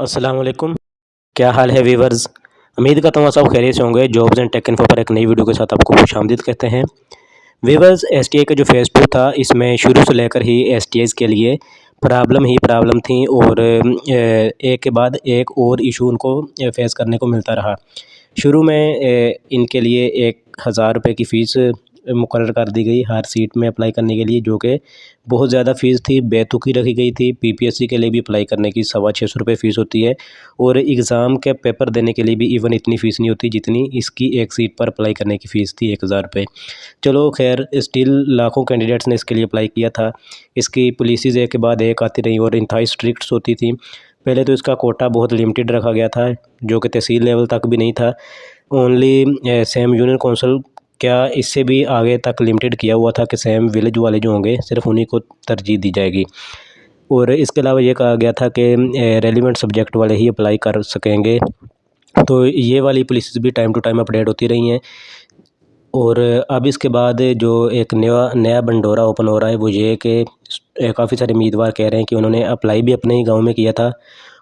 अस्सलाम वालेकुम। क्या हाल है वीवर्स। उम्मीद करता हूँ आप सब खैरियत से होंगे। जॉब्स एंड टेक इन्फो पर एक नई वीडियो के साथ आपको खुशामदीद कहते हैं। वीवर्स, एसटीआई का जो फेज़ 2 था, इसमें शुरू से लेकर ही एसटीआईज़ के लिए प्रॉब्लम ही प्रॉब्लम थी और एक के बाद एक और इशू उनको फेस करने को मिलता रहा। शुरू में इनके लिए 1000 रुपये की फ़ीस मुकर्रर कर दी गई हर सीट में अप्लाई करने के लिए, जो कि बहुत ज़्यादा फ़ीस थी, बेतुकी रखी गई थी। पीपीएससी के लिए भी अप्लाई करने की 650 रुपये फ़ीस होती है और एग्ज़ाम के पेपर देने के लिए भी इवन इतनी फ़ीस नहीं होती जितनी इसकी एक सीट पर अप्लाई करने की फ़ीस थी, 1000 रुपये। चलो खैर, स्टिल लाखों कैंडिडेट्स ने इसके लिए अप्लाई किया था। इसकी पॉलिसीज़ एक के बाद एक आती रही और इंतहाई स्ट्रिक्ट होती थी। पहले तो इसका कोटा बहुत लिमिटेड रखा गया था, जो कि तहसील लेवल तक भी नहीं था। ओनली सेम यूनियन कौंसिल, क्या इससे भी आगे तक लिमिटेड किया हुआ था कि सेम विलेज वाले जो होंगे सिर्फ उन्हीं को तरजीह दी जाएगी। और इसके अलावा ये कहा गया था कि रेलिवेंट सब्जेक्ट वाले ही अप्लाई कर सकेंगे। तो ये वाली पॉलिसीज़ भी टाइम टू टाइम अपडेट होती रही हैं। और अब इसके बाद जो एक नया बंडोरा ओपन हो रहा है वो ये है कि काफ़ी सारे उम्मीदवार कह रहे हैं कि उन्होंने अप्लाई भी अपने ही गाँव में किया था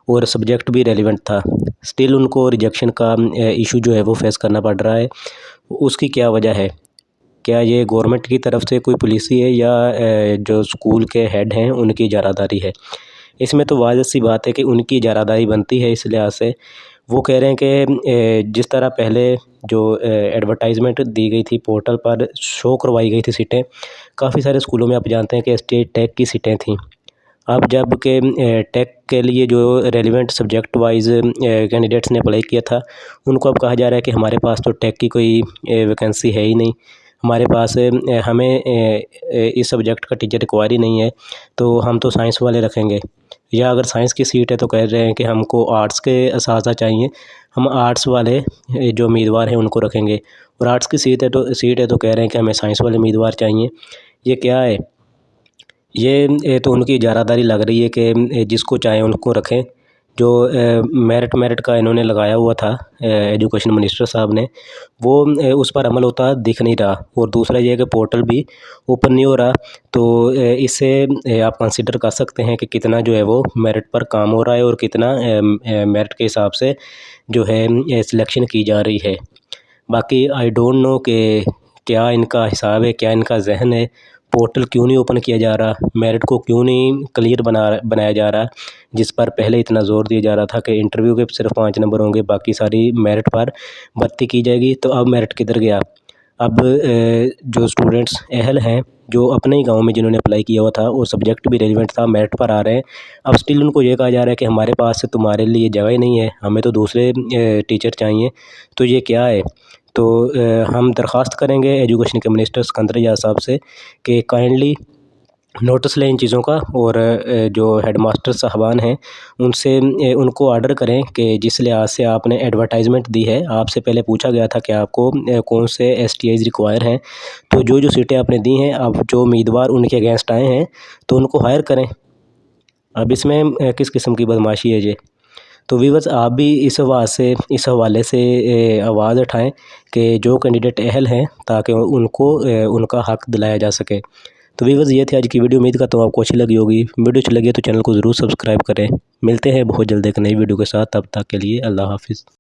और सब्जेक्ट भी रेलिवेंट था, स्टिल उनको रिजेक्शन का इशू जो है वो फेस करना पड़ रहा है। उसकी क्या वजह है? क्या ये गवर्नमेंट की तरफ से कोई पॉलिसी है या जो स्कूल के हेड हैं उनकी इजारादारी है? इसमें तो वाज़ह सी बात है कि उनकी इजारादारी बनती है। इस लिहाज से वो कह रहे हैं कि जिस तरह पहले जो एडवर्टाइजमेंट दी गई थी पोर्टल पर, शो करवाई गई थी सीटें, काफ़ी सारे स्कूलों में आप जानते हैं कि स्टेट टेक की सीटें थीं। अब जब के टेक के लिए जो रेलिवेंट सब्जेक्ट वाइज कैंडिडेट्स ने अप्लाई किया था, उनको अब कहा जा रहा है कि हमारे पास तो टेक की कोई वैकेंसी है ही नहीं, हमारे पास हमें इस सब्जेक्ट का टीचर रिक्वायर ही नहीं है, तो हम तो साइंस वाले रखेंगे। या अगर साइंस की सीट है तो कह रहे हैं कि हमको आर्ट्स के असासा चाहिए, हम आर्ट्स वाले जो उम्मीदवार हैं उनको रखेंगे। और आर्ट्स की सीट है तो कह रहे हैं कि हमें साइंस वाले उम्मीदवार चाहिए। ये क्या है? ये तो उनकी इजारादारी लग रही है कि जिसको चाहें उनको रखें। जो मेरिट का इन्होंने लगाया हुआ था एजुकेशन मिनिस्टर साहब ने, वो उस पर अमल होता दिख नहीं रहा। और दूसरा ये है कि पोर्टल भी ओपन नहीं हो रहा। तो इससे आप कंसिडर कर सकते हैं कि कितना जो है वो मेरिट पर काम हो रहा है और कितना मेरिट के हिसाब से जो है सिलेक्शन की जा रही है। बाकी आई डोंट नो कि क्या इनका हिसाब है, क्या इनका जहन है। पोर्टल क्यों नहीं ओपन किया जा रहा, मेरिट को क्यों नहीं क्लियर बनाया जा रहा, जिस पर पहले इतना ज़ोर दिया जा रहा था कि इंटरव्यू के सिर्फ 5 नंबर होंगे, बाकी सारी मेरिट पर भर्ती की जाएगी। तो अब मेरिट किधर गया? अब जो स्टूडेंट्स अहल हैं, जो अपने ही गांव में जिन्होंने अप्लाई किया हुआ था और सब्जेक्ट भी रेलिवेंट था, मेरिट पर आ रहे हैं, अब स्टिल उनको ये कहा जा रहा है कि हमारे पास से तुम्हारे लिए जगह ही नहीं है, हमें तो दूसरे टीचर चाहिए। तो ये क्या है? तो हम दरख्वास्त करेंगे एजुकेशन के मिनिस्टर सिकंदर एजाज साहब से कि काइंडली नोटिस लें इन चीज़ों का और जो हेडमास्टर साहबान हैं उनसे उनको ऑर्डर करें कि जिस लिहाज से आपने एडवर्टाइजमेंट दी है, आपसे पहले पूछा गया था कि आपको कौन से एसटीआईज़ रिक्वायर हैं, तो जो सीटें आपने दी हैं, अब जो उम्मीदवार उनके अगेंस्ट आए हैं तो उनको हायर करें। अब इसमें किस किस्म की बदमाशी है ये? तो व्यूअर्स, आप भी इस हवाले से आवाज़ उठाएं कि जो कैंडिडेट अहल हैं, ताकि उनको उनका हक़ दिलाया जा सके। तो व्यूअर्स, ये थी आज की वीडियो। उम्मीद करता हूँ आपको अच्छी लगी होगी। वीडियो अच्छी लगी तो चैनल को ज़रूर सब्सक्राइब करें। मिलते हैं बहुत जल्द एक नई वीडियो के साथ, तब तक के लिए अल्लाह हाफ़िज़।